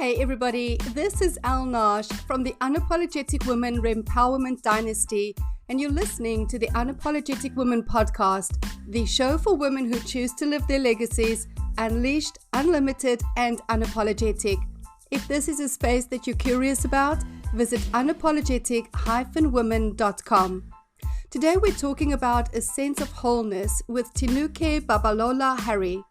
Hey everybody, this is Al Nash from the Unapologetic Women Empowerment Dynasty, and you're listening to the Unapologetic Women podcast, the show for women who choose to live their legacies, unleashed, unlimited, and unapologetic. If this is a space that you're curious about, visit unapologetic-women.com. Today we're talking about a sense of wholeness with Tinuke Babalola-Harry.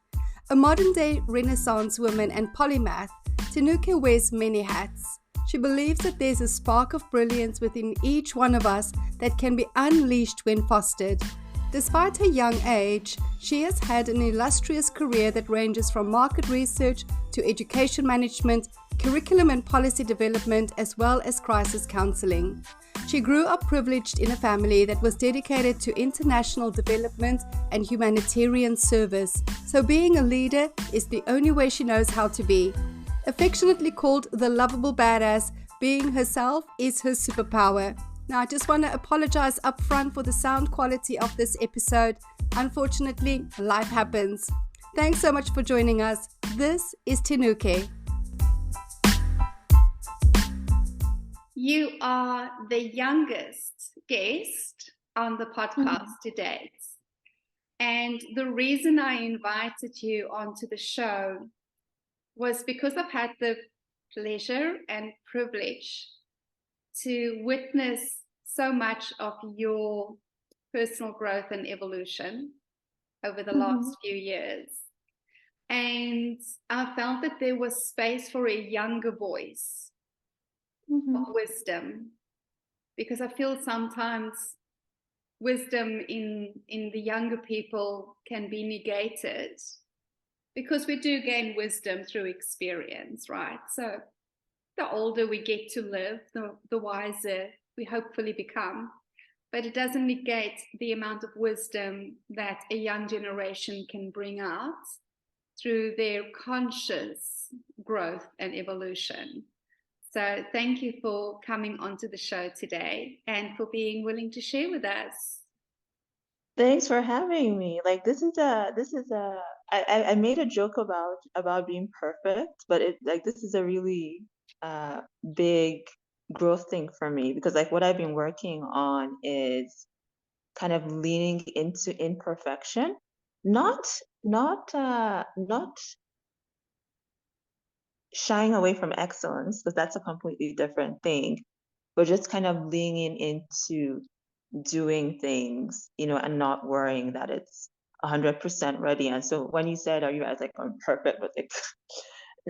A modern-day Renaissance woman and polymath, Tinuke wears many hats. She believes that there's a spark of brilliance within each one of us that can be unleashed when fostered. Despite her young age, she has had an illustrious career that ranges from market research to education management, curriculum and policy development, as well as crisis counseling. She grew up privileged in a family that was dedicated to international development and humanitarian service, so being a leader is the only way she knows how to be. Affectionately called the lovable badass, being herself is her superpower. Now, I just want to apologize up front for the sound quality of this episode. Unfortunately, life happens. Thanks so much for joining us. This is Tinuke. You are the youngest guest on the podcast to date. And the reason I invited you onto the show was because I've had the pleasure and privilege to witness so much of your personal growth and evolution over the last few years. And I felt that there was space for a younger voice of wisdom, because I feel sometimes wisdom in the younger people can be negated, because we do gain wisdom through experience, right? So the older we get to live, the wiser we hopefully become. But it doesn't negate the amount of wisdom that a young generation can bring out through their conscious growth and evolution. So thank you for coming onto the show today and for being willing to share with us. Thanks for having me. I made a joke about being perfect, but this is a really big growth thing for me, because like what I've been working on is kind of leaning into imperfection, not shying away from excellence, because that's a completely different thing, but just kind of leaning into doing things, and not worrying that it's 100% ready. And so when you said, "Are you?" I was like, "I'm perfect," but like,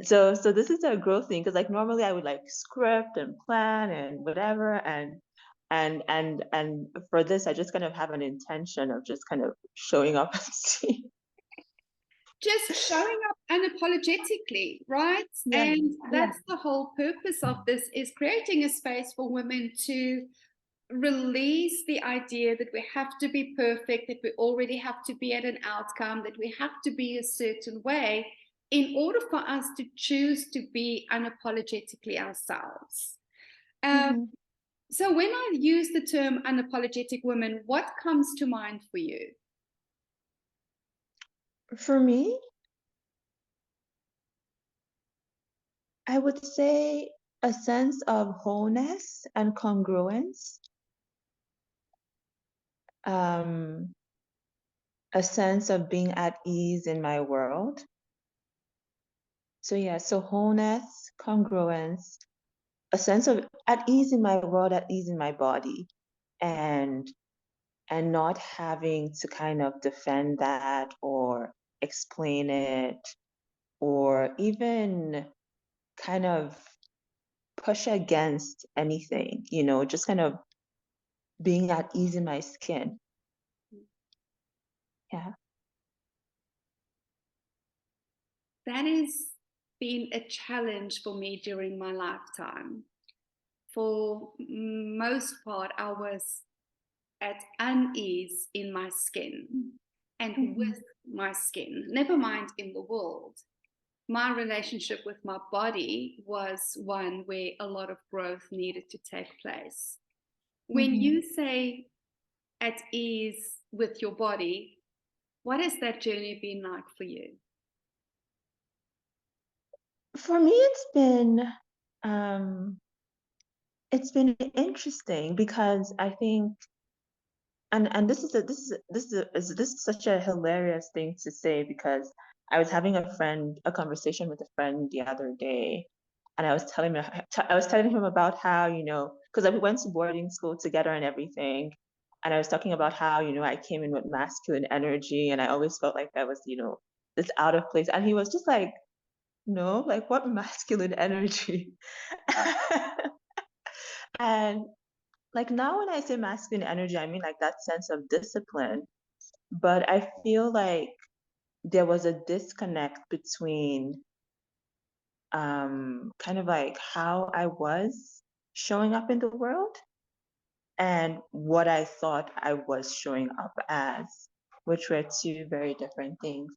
so this is a growth thing, because like normally I would like script and plan and whatever, and for this I just kind of have an intention of just kind of showing up and see. Just showing up unapologetically, right? Yeah, And that's the whole purpose of this, is creating a space for women to release the idea that we have to be perfect, that we already have to be at an outcome, that we have to be a certain way in order for us to choose to be unapologetically ourselves. So when I use the term unapologetic women, what comes to mind for you? For me, I would say a sense of wholeness and congruence, a sense of being at ease in my world. So wholeness, congruence, a sense of at ease in my world, at ease in my body, and not having to kind of defend that or explain it, or even kind of push against anything, just kind of being at ease in my skin. Yeah. That has been a challenge for me during my lifetime. For most part, I was at unease in my skin and with my skin, never mind in the world. My relationship with my body was one where a lot of growth needed to take place. When you say at ease with your body, what has that journey been like for you? For me, um, it's been interesting because I think, and this is such a hilarious thing to say because I was having a conversation with a friend the other day, and I was telling him about how, because we went to boarding school together and everything, and I was talking about how, I came in with masculine energy, and I always felt like I was, this out of place, and he was just like, no, like what masculine energy? And like now when I say masculine energy, I mean like that sense of discipline. But I feel like there was a disconnect between kind of like how I was showing up in the world and what I thought I was showing up as, which were two very different things.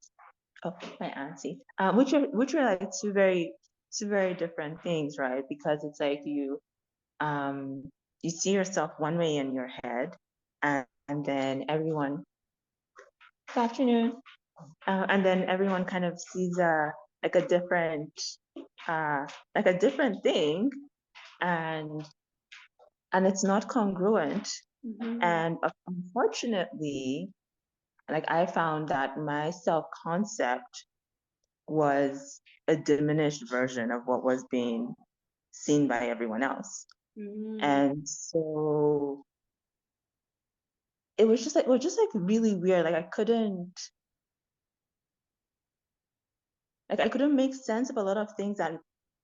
Oh, my auntie. Which are like two very different things, right? Because it's like um you see yourself one way in your head, and then everyone, good afternoon, and then everyone kind of sees like a different like a different thing, and it's not congruent. And unfortunately, like I found that my self-concept was a diminished version of what was being seen by everyone else. And so it was just like really weird. Like I couldn't make sense of a lot of things that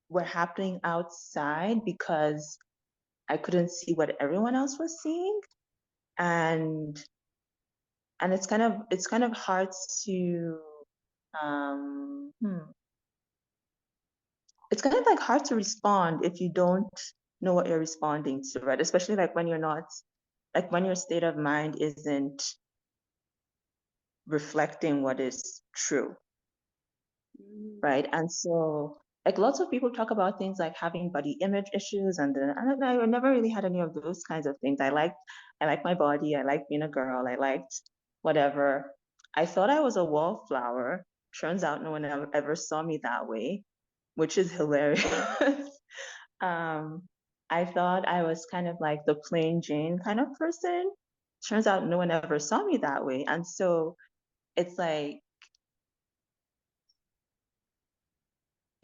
were happening outside because I couldn't see what everyone else was seeing. And it's kind of hard to um hmm, it's kind of like hard to respond if you don't know what you're responding to, right? Especially like when you're not, like when your state of mind isn't reflecting what is true, right? And so, like lots of people talk about things like having body image issues, and then I don't know, I never really had any of those kinds of things. I like my body. I like being a girl. I liked whatever. I thought I was a wallflower. Turns out no one ever saw me that way, which is hilarious. um, I thought I was kind of like the plain Jane kind of person. Turns out no one ever saw me that way, and so it's like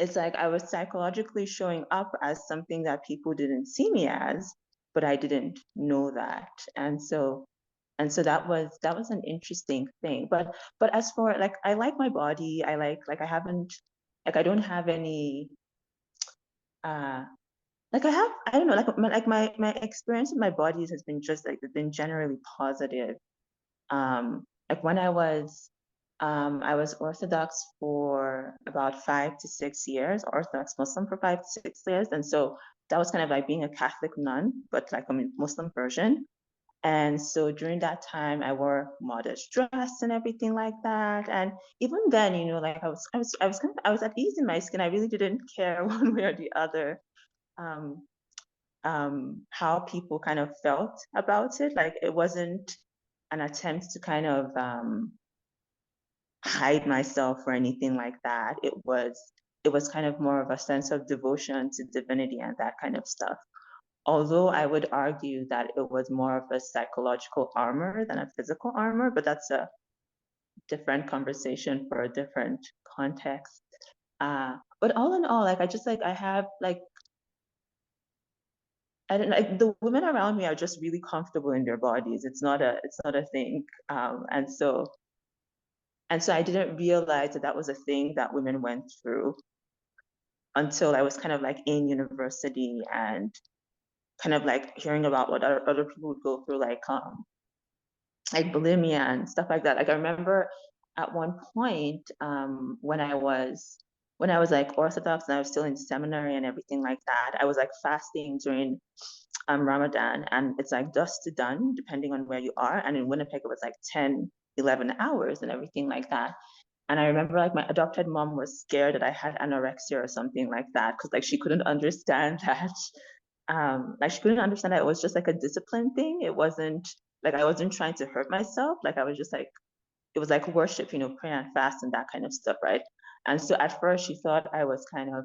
I was psychologically showing up as something that people didn't see me as, but I didn't know that. And so that was an interesting thing. But as for like I like my body, I haven't, like I don't have any uh like I don't know, my experience with my bodies has been just like been generally positive. Like when I was Orthodox for about 5 to 6 years, Orthodox Muslim for 5 to 6 years. And so that was kind of like being a Catholic nun, but like a Muslim version. And so during that time, I wore modest dress and everything like that. And even then, like I was at ease in my skin. I really didn't care one way or the other. Um, how people kind of felt about it. Like it wasn't an attempt to kind of hide myself or anything like that. It was kind of more of a sense of devotion to divinity and that kind of stuff. Although I would argue that it was more of a psychological armor than a physical armor, but that's a different conversation for a different context. But all in all, like I just like I have like I don't like the women around me are just really comfortable in their bodies. It's not a thing. And so I didn't realize that that was a thing that women went through until I was kind of like in university and kind of like hearing about what other people would go through, like bulimia and stuff like that. Like I remember at one point when I was like Orthodox and I was still in seminary and everything like that, I was like fasting during Ramadan, and it's like dusk to dawn depending on where you are. And in Winnipeg, it was like 10, 11 hours and everything like that. And I remember like my adopted mom was scared that I had anorexia or something like that because like she couldn't understand that. Like she couldn't understand that it was just like a discipline thing. It wasn't like I wasn't trying to hurt myself. Like I was just like it was like worship, pray and fast and that kind of stuff, right? And so at first she thought I was kind of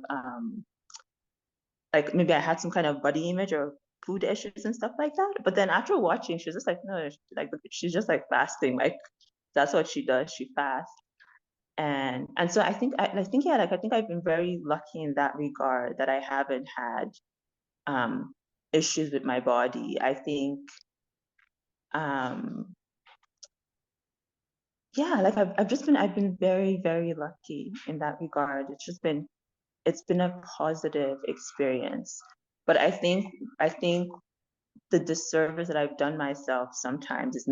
like maybe I had some kind of body image or food issues and stuff like that. But then after watching, she was just like, no, like she's just like fasting. Like that's what she does. She fasts. And so I think yeah, like I think I've been very lucky in that regard that I haven't had um issues with my body. I think um yeah, like I've been very, very lucky in that regard. It's been a positive experience. But I think the disservice that I've done myself sometimes is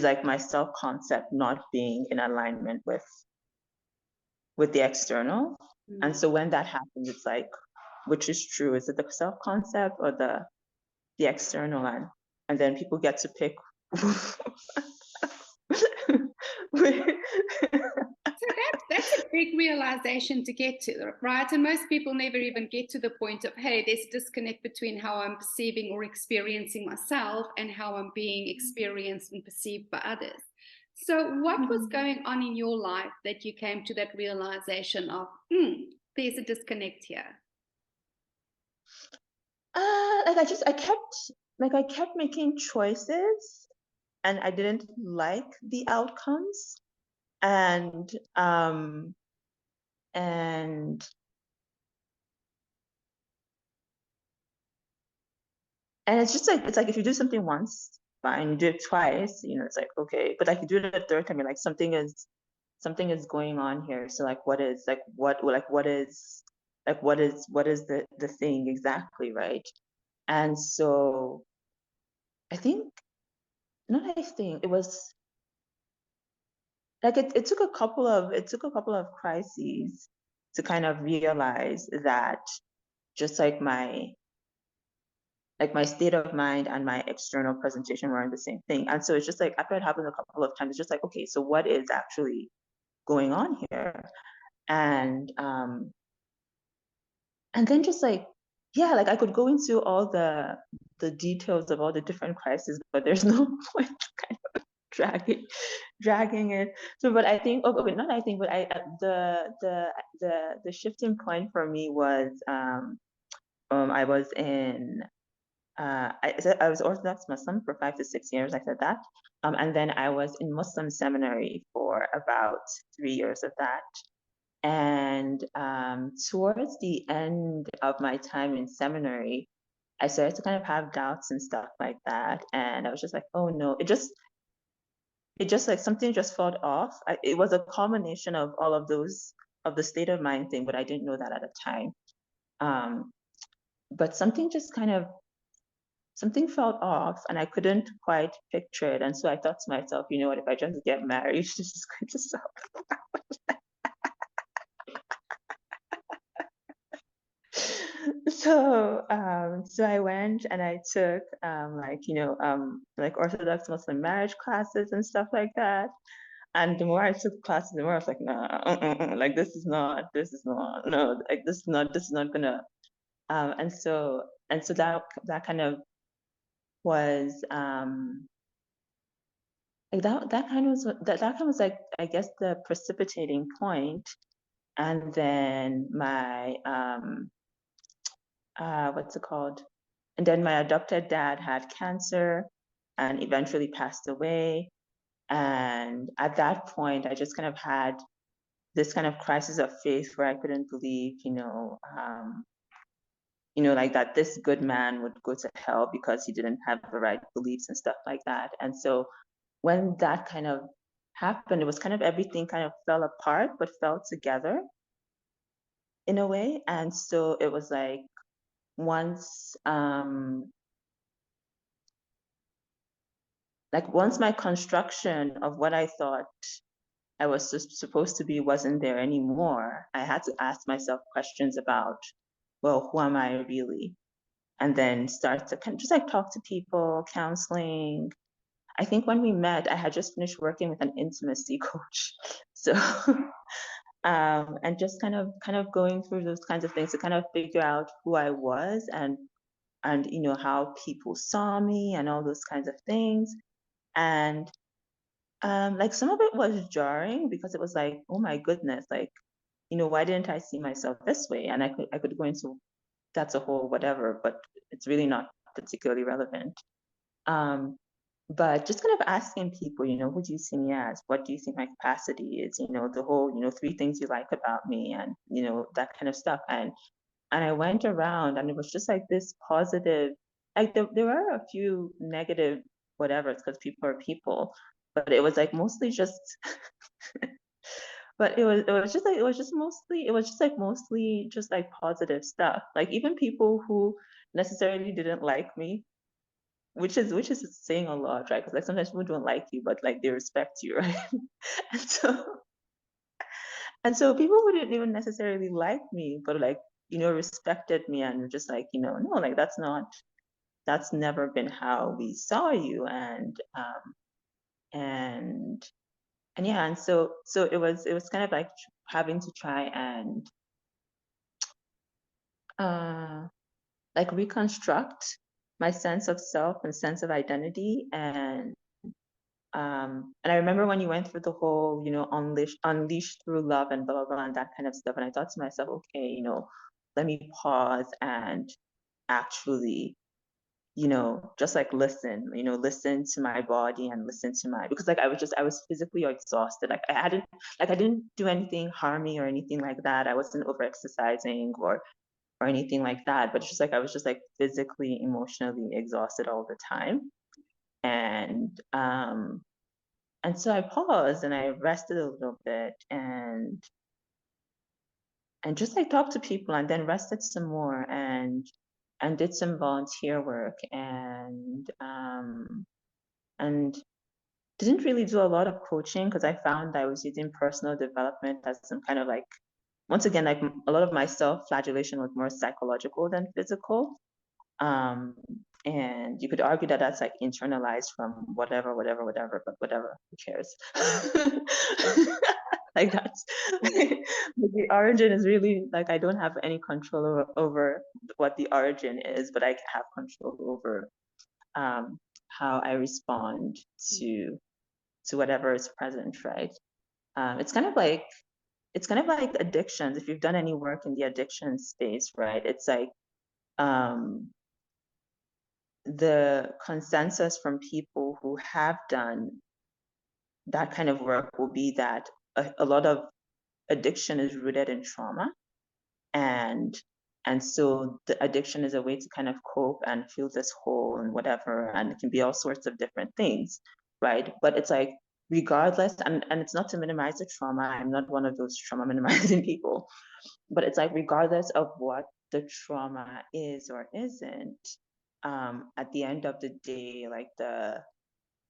like my self-concept not being in alignment with the external. And so when that happens, it's like, which is true? Is it the self-concept or the external one? And then people get to pick. So that's a big realization to get to, right? And most people never even get to the point of, hey, there's a disconnect between how I'm perceiving or experiencing myself and how I'm being experienced and perceived by others. So what was going on in your life that you came to that realization of, there's a disconnect here? Like I kept making choices and I didn't like the outcomes. And and and it's like if you do something once, fine. You do it twice, you know, it's like okay. But like you do it a third time, you're like something is going on here. So like what is what is the thing exactly, right? And so I think not I think it was like it took a couple of crises to kind of realize that just like my state of mind and my external presentation weren't the same thing. And so it's just like after it happened a couple of times, it's just like, okay, so what is actually going on here? And and then just like, yeah, like I could go into all the details of all the different crises, but there's no point kind of dragging it. So but I think okay, not I think, but I the shifting point for me was I was in I was Orthodox Muslim for 5 to 6 years. I said that, and then I was in Muslim seminary for about 3 years of that. And towards the end of my time in seminary, I started to kind of have doubts and stuff like that. And I was just like, oh no, it just like something just felt off. It was a culmination of all of those of the state of mind thing, but I didn't know that at the time. Um, but something felt off and I couldn't quite picture it. And so I thought to myself, you know what, if I just get married, this is going to solve. So I went and I took like Orthodox Muslim marriage classes and stuff like that. And the more I took classes, the more I was like, nah, like this is not, no, like this is not gonna. And so that kind of was like that kind of was like I guess the precipitating point. And then my what's it called? And then my adopted dad had cancer and eventually passed away. And at that point, I just kind of had this kind of crisis of faith where I couldn't believe, like that this good man would go to hell because he didn't have the right beliefs and stuff like that. And so when that kind of happened, it was kind of everything kind of fell apart but fell together in a way. And so it was like once once my construction of what I thought I was supposed to be wasn't there anymore, I had to ask myself questions about, well, who am I really? And then start to kind of just like talk to people, counseling. I think when we met, I had just finished working with an intimacy coach. So, and just kind of going through those kinds of things to kind of figure out who I was and how people saw me and all those kinds of things. And Like some of it was jarring because it was like, oh my goodness, like, why didn't I see myself this way? And I could go into that's a whole whatever, but it's really not particularly relevant. Um, but just kind of asking people, who do you see me as? What do you think my capacity is? The whole, three things you like about me, and that kind of stuff. And I went around, and it was just like this positive. Like there were a few negative whatevers because people are people, but it was like mostly just. But it was just just like positive stuff. Like even people who necessarily didn't like me, which is saying a lot, right? Because like sometimes people don't like you, but like they respect you, right? and so and so people who didn't even necessarily like me, but like respected me and were just like no, like that's never been how we saw you, and and yeah, and so it was kind of like having to try and uh like reconstruct my sense of self and sense of identity. And I remember when you went through the whole, unleash through love and blah blah blah and that kind of stuff. And I thought to myself, okay, let me pause and actually, just like listen to my body and listen to my because like I was physically exhausted. Like I didn't do anything harming or anything like that. I wasn't over exercising or anything like that. But it's just like I was just like physically, emotionally exhausted all the time. And and so I paused and I rested a little bit and just like talked to people and then rested some more and did some volunteer work and didn't really do a lot of coaching because I found I was using personal development as some kind of like once again like a lot of my self-flagellation was more psychological than physical. Um, and you could argue that that's like internalized from whatever, but whatever, who cares? Like that's the origin is really like I don't have any control over what the origin is, but I have control over how I respond to to whatever is present, right? It's kind of like addictions. If you've done any work in the addiction space, right? It's like um the consensus from people who have done that kind of work will be that a lot of addiction is rooted in trauma, and and so the addiction is a way to kind of cope and feel this whole and whatever, and it can be all sorts of different things, right? But it's like regardless, and it's not to minimize the trauma. I'm not one of those trauma minimizing people, but it's like regardless of what the trauma is or isn't, at the end of the day, like the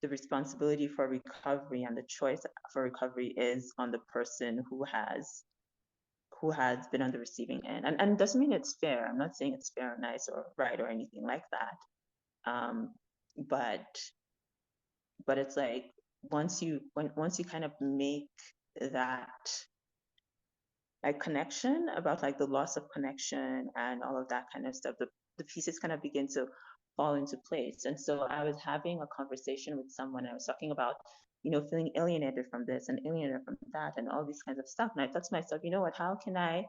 responsibility for recovery and the choice for recovery is on the person who has been on the receiving end. And it doesn't mean it's fair. I'm not saying it's fair or nice or right or anything like that. But it's like once you kind of make that like connection about like the loss of connection and all of that kind of stuff, the pieces kind of begin to fall into place. And so I was having a conversation with someone. I was talking about, feeling alienated from this and alienated from that and all these kinds of stuff. And I thought to myself, you know what, how can I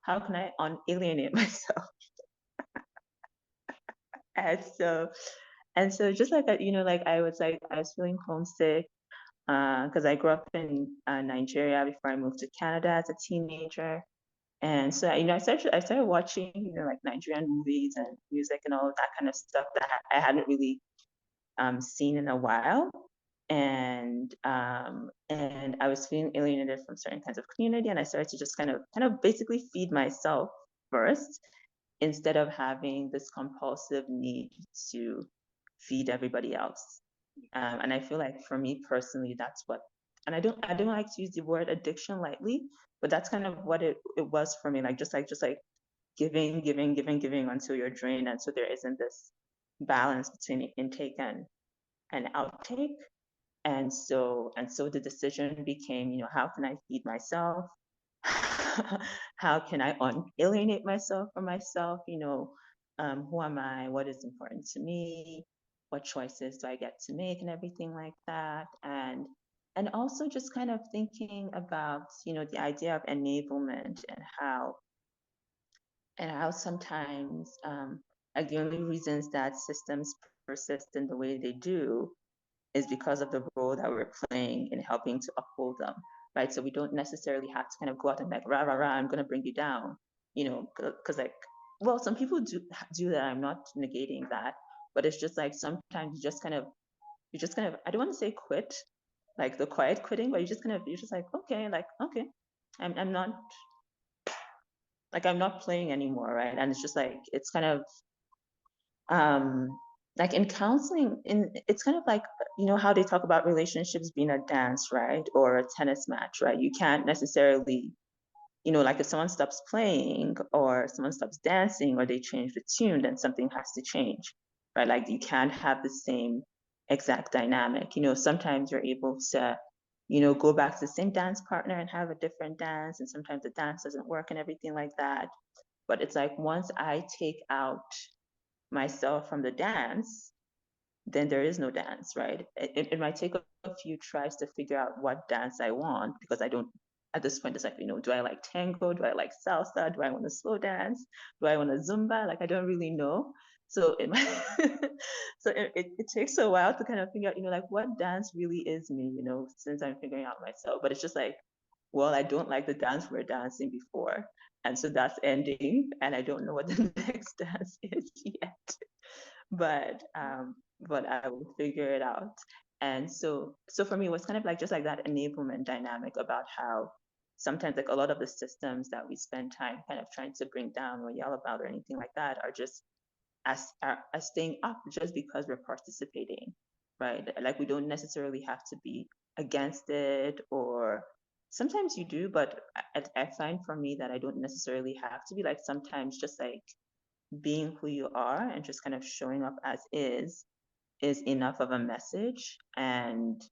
unalienate myself? And so just like that, like I was feeling homesick because I grew up in Nigeria before I moved to Canada as a teenager. And so, I started watching, like Nigerian movies and music and all of that kind of stuff that I hadn't really seen in a while. And I was feeling alienated from certain kinds of community, and I started to just kind of basically feed myself first instead of having this compulsive need to feed everybody else. And I feel like for me personally, that's what, and I don't like to use the word addiction lightly, but that's kind of what it was for me. Like just like giving until you're drained, and so there isn't this balance between intake and outtake. And so the decision became, how can I feed myself? How can I unalienate myself from myself? Who am I? What is important to me? What choices do I get to make and everything like that? and also just kind of thinking about, the idea of enablement and how sometimes, like the only reasons that systems persist in the way they do is because of the role that we're playing in helping to uphold them, right? So we don't necessarily have to kind of go out and like, rah, rah, rah, I'm going to bring you down, because like, well, some people do that. I'm not negating that, but it's just like sometimes you just kind of, I don't want to say quit, like the quiet quitting, but you're just like, okay, I'm not, like, I'm not playing anymore, right? And it's just like, it's kind of, like in counseling, it's kind of like, how they talk about relationships being a dance, right? Or a tennis match, right? You can't necessarily, like if someone stops playing or someone stops dancing or they change the tune, then something has to change, right? Like you can't have the same exact dynamic. Sometimes you're able to, go back to the same dance partner and have a different dance, and sometimes the dance doesn't work and everything like that. But it's like once I take out myself from the dance, then there is no dance, right? It might take a few tries to figure out what dance I want, because I don't, at this point, it's like, do I like tango? Do I like salsa? Do I want to slow dance? Do I want to Zumba? Like, I don't really know. So it might, so it takes a while to kind of figure out, like what dance really is me, since I'm figuring out myself. But it's just like, well, I don't like the dance we were dancing before. And so that's ending. And I don't know what the next dance is yet. But I will figure it out. And so for me, it was kind of like just like that enablement dynamic about how sometimes like a lot of the systems that we spend time kind of trying to bring down or yell about or anything like that are just as staying up just because we're participating, right? Like we don't necessarily have to be against it, or sometimes you do, but I find for me that I don't necessarily have to be. Like sometimes just like being who you are and just kind of showing up as is enough of a message. And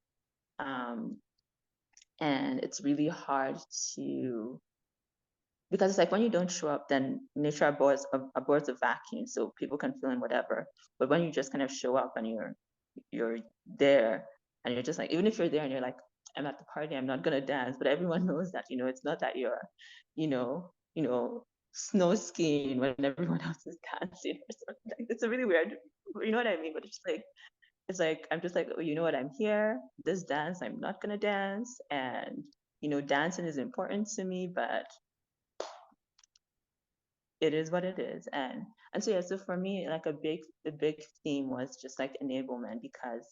it's really hard to, because it's like when you don't show up, then nature abhors a vacuum, so people can fill in whatever. But when you just kind of show up and you're there, and you're just like, even if you're there and you're like, I'm at the party, I'm not gonna dance, but everyone knows that, it's not that you're, you know, snow skiing when everyone else is dancing or something. Like, it's a really weird, you know what I mean? But it's like I'm just like, oh, you know what, I'm here. This dance, I'm not gonna dance, and dancing is important to me, but it is what it is. And so yeah, so for me, like the big theme was just like enablement, because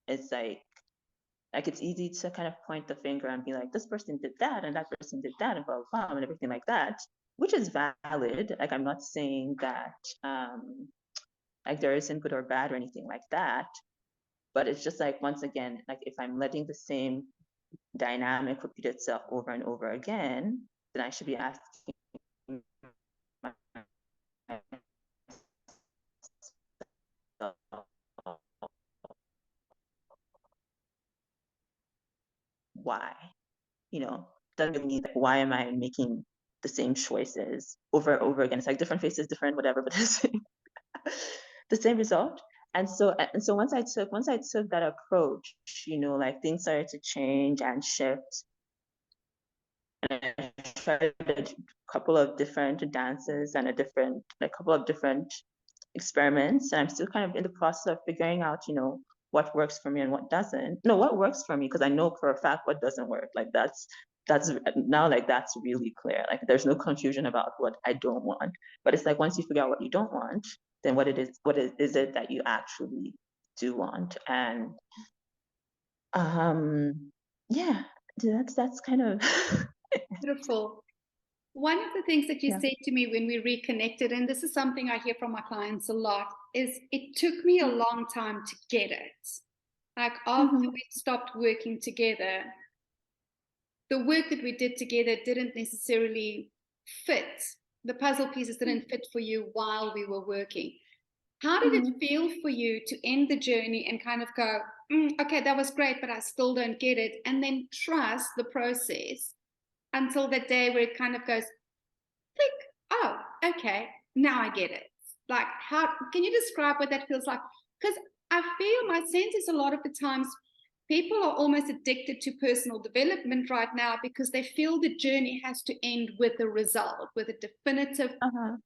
it's like it's easy to kind of point the finger and be like, this person did that and that person did that and blah blah, blah and everything like that, which is valid. Like I'm not saying that like there isn't good or bad or anything like that, but it's just like, once again, like if I'm letting the same dynamic repeat itself over and over again, then I should be asking why. Doesn't really mean, like, why am I making the same choices over and over again? It's like different faces, different whatever, but the same result. And so once I took that approach, like things started to change and shift. And I tried a couple of different dances and a couple of different experiments, and I'm still kind of in the process of figuring out, what works for me and what doesn't. No, what works for me, because I know for a fact what doesn't work. Like that's now, like that's really clear. Like there's no confusion about what I don't want. But it's like once you figure out what you don't want, then what is it that you actually do want? And yeah, that's kind of Beautiful. One of the things that you yeah. said to me when we reconnected, and this is something I hear from my clients a lot, is it took me a long time to get it. Like after Mm-hmm. we stopped working together, the work that we did together didn't necessarily fit. The puzzle pieces didn't fit for you while we were working. How did it Mm-hmm. feel for you to end the journey and kind of go, okay, that was great, but I still don't get it, and then trust the process until the day where it kind of goes, click, oh, okay, now I get it. Like, how can you describe what that feels like? Because I feel my sense is a lot of the times people are almost addicted to personal development right now because they feel the journey has to end with a result, with a definitive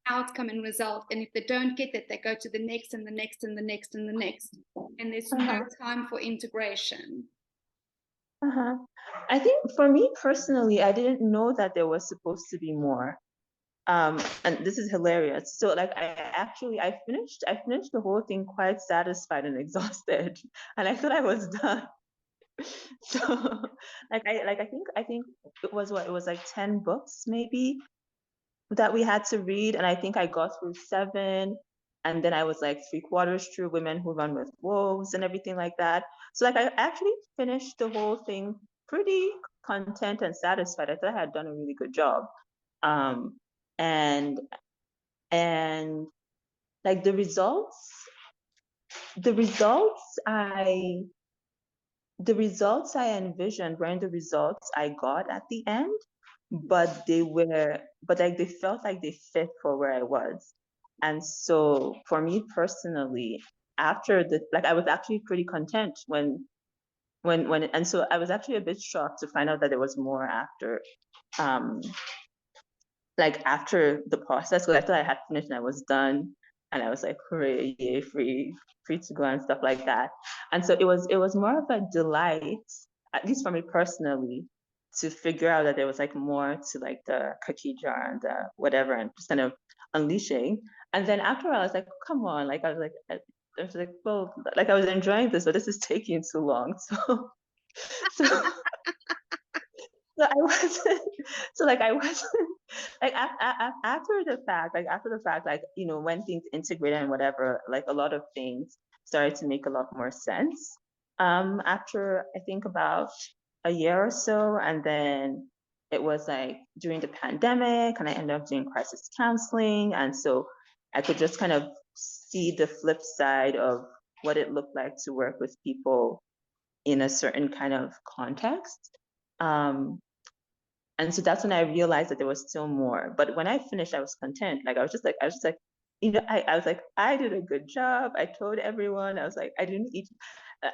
outcome and result. And if they don't get that, they go to the next and the next and the next and the next. And there's no time for integration. I think for me personally, I didn't know that there was supposed to be more. And this is hilarious. So like I finished the whole thing quite satisfied and exhausted. And I thought I was done. So I think it was like 10 books maybe that we had to read, and I think I got through 7, and then I was like 3/4 through Women Who Run with Wolves and everything like that. So like I actually finished the whole thing pretty content and satisfied. I thought I had done a really good job. And like the results I envisioned weren't the results I got at the end, but they felt like they fit for where I was. And so for me personally, after I was actually pretty content and so I was actually a bit shocked to find out that there was more after after the process, because I thought I had finished and I was done, and I was like, hooray, yay, free to go and stuff like that. And so it was more of a delight, at least for me personally, to figure out that there was like more to like the cookie jar and the whatever, and just kind of unleashing. And then after I was like, come on, like I was like, well, like I was enjoying this, but this is taking too long. So so I wasn't I wasn't like after the fact, like, you know, when things integrated and whatever, like a lot of things started to make a lot more sense after I think about a year or so. And then it was like during the pandemic, and I ended up doing crisis counseling, and so I could just kind of see the flip side of what it looked like to work with people in a certain kind of context. And so that's when I realized that there was still more. But when I finished, I was content. Like I was just like, you know, I was like, I did a good job. I told everyone. I was like, I didn't eat.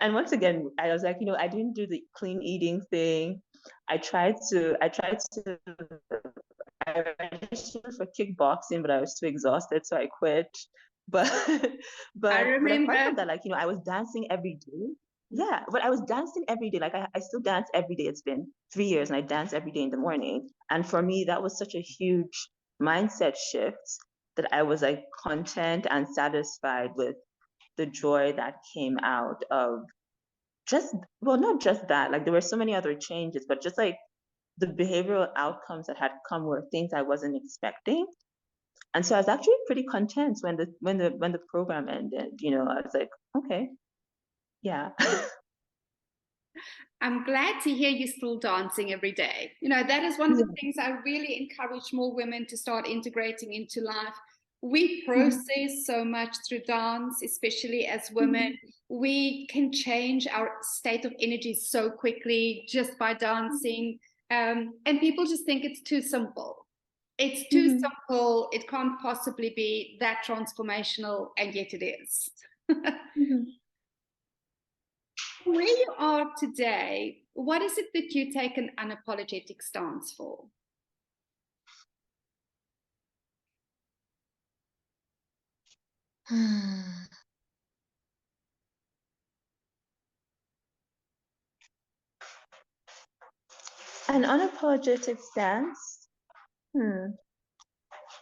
And once again, I was like, you know, I didn't do the clean eating thing. I tried to I registered for kickboxing, but I was too exhausted, so I quit. But I but apart from remember. that, like, you know, I was dancing every day. Yeah, but I was dancing every day. Like I still dance every day. It's been 3 years and I dance every day in the morning. And for me, that was such a huge mindset shift that I was like content and satisfied with the joy that came out of just, well, not just that, like there were so many other changes, but just like the behavioral outcomes that had come were things I wasn't expecting. And so I was actually pretty content when the program ended. You know, I was like, okay, yeah. I'm glad to hear you're still dancing every day. You know, that is one of the things I really encourage more women to start integrating into life. We process so much through dance, especially as women. We can change our state of energy so quickly just by dancing. And people just think it's too simple. It's too simple. It can't possibly be that transformational, and yet it is. Where you are today, what is it that you take an unapologetic stance for? An unapologetic stance.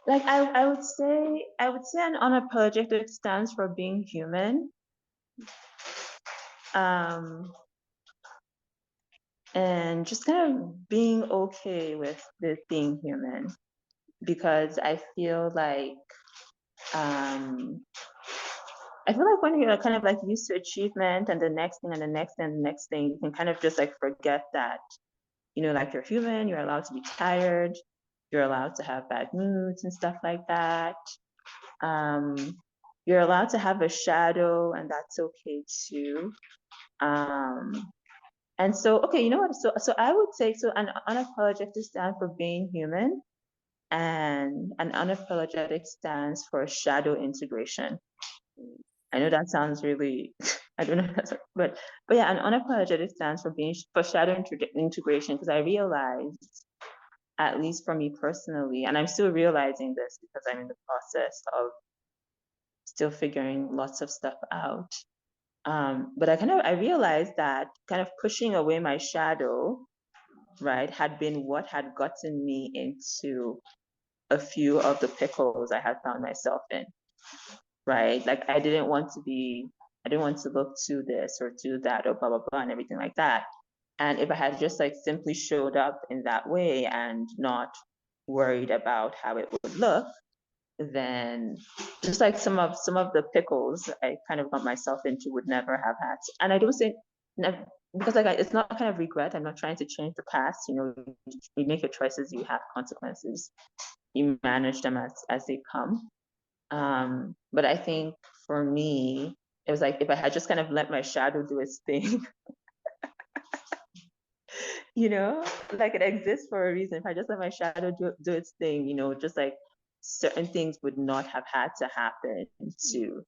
Like I would say an unapologetic stance for being human. And just kind of being okay with being human, because I feel like when you're kind of like used to achievement and the next thing and the next thing and the next thing, you can kind of just like forget that, you know, like you're human, you're allowed to be tired, you're allowed to have bad moods and stuff like that. You're allowed to have a shadow, and that's okay too. And so, okay, you know what? So I would say, so an unapologetic stand for being human, and an unapologetic stance for shadow integration. I know that sounds really I don't know if that's but yeah, and unapologetic stands for shadow integration, because I realized, at least for me personally, and I'm still realizing this because I'm in the process of still figuring lots of stuff out. But I realized that kind of pushing away my shadow, right, had been what had gotten me into a few of the pickles I had found myself in, right? Like I didn't want to look to this or to that or blah blah blah and everything like that. And if I had just like simply showed up in that way and not worried about how it would look, then just like some of the pickles I kind of got myself into would never have had. And I don't say never, because it's not kind of regret. I'm not trying to change the past. You know, you make your choices, you have consequences, you manage them as they come. But I think for me, it was like if I had just kind of let my shadow do its thing, you know, like it exists for a reason. If I just let my shadow do its thing, you know, just like certain things would not have had to happen to,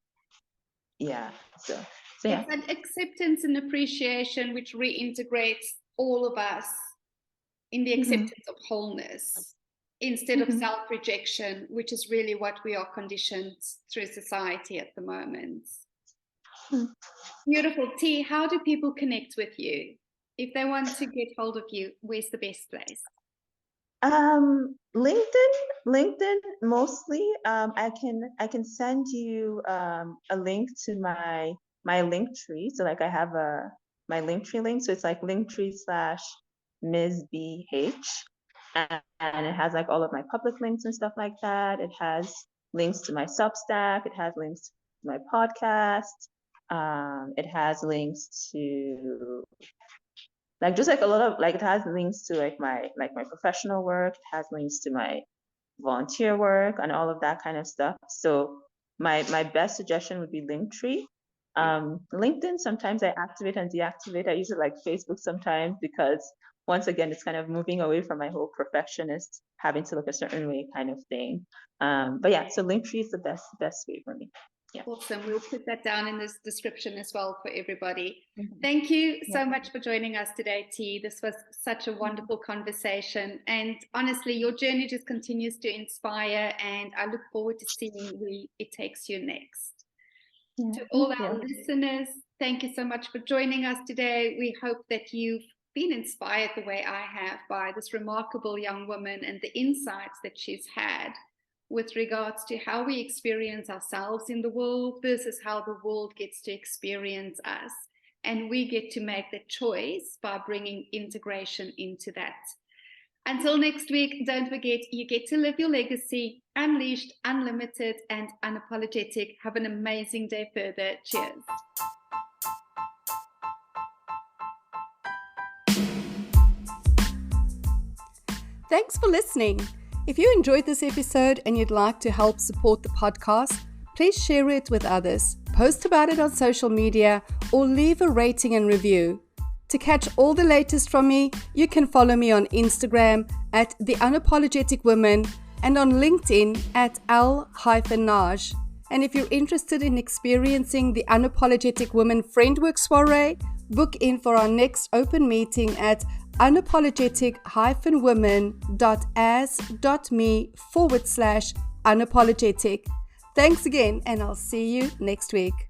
yeah. So yeah. It's that acceptance and appreciation which reintegrates all of us in the acceptance of wholeness, instead of self-rejection, which is really what we are conditioned through society at the moment. Beautiful. T, how do people connect with you? If they want to get hold of you, where's the best place? LinkedIn mostly. I can send you a link to my link tree. So like I have my link tree link. So it's like linktree/Ms. BH. And it has like all of my public links and stuff like that. It has links to my Substack. It has links to my podcast. It has links to like just like a lot of like it has links to like my professional work. It has links to my volunteer work and all of that kind of stuff. So my best suggestion would be Linktree. LinkedIn, sometimes I activate and deactivate. I use it like Facebook sometimes because once again, it's kind of moving away from my whole perfectionist, having to look a certain way kind of thing. But yeah, so Linktree is the best way for me. Yeah. Awesome. We'll put that down in this description as well for everybody. Thank you so much for joining us today, T. This was such a wonderful conversation. And honestly, your journey just continues to inspire, and I look forward to seeing where it takes you next. To all our listeners, thank you so much for joining us today. We hope that you've been inspired the way I have by this remarkable young woman and the insights that she's had with regards to how we experience ourselves in the world versus how the world gets to experience us. And we get to make the choice by bringing integration into that. Until next week, don't forget, you get to live your legacy, unleashed, unlimited, and unapologetic. Have an amazing day further. Cheers. Thanks for listening. If you enjoyed this episode and you'd like to help support the podcast, please share it with others, post about it on social media, or leave a rating and review. To catch all the latest from me, you can follow me on Instagram at The Unapologetic Woman and on LinkedIn at L-Naj. And if you're interested in experiencing the Unapologetic Woman Friendwork Soiree, book in for our next open meeting at unapologetic-women.as.me/unapologetic. Thanks again, and I'll see you next week.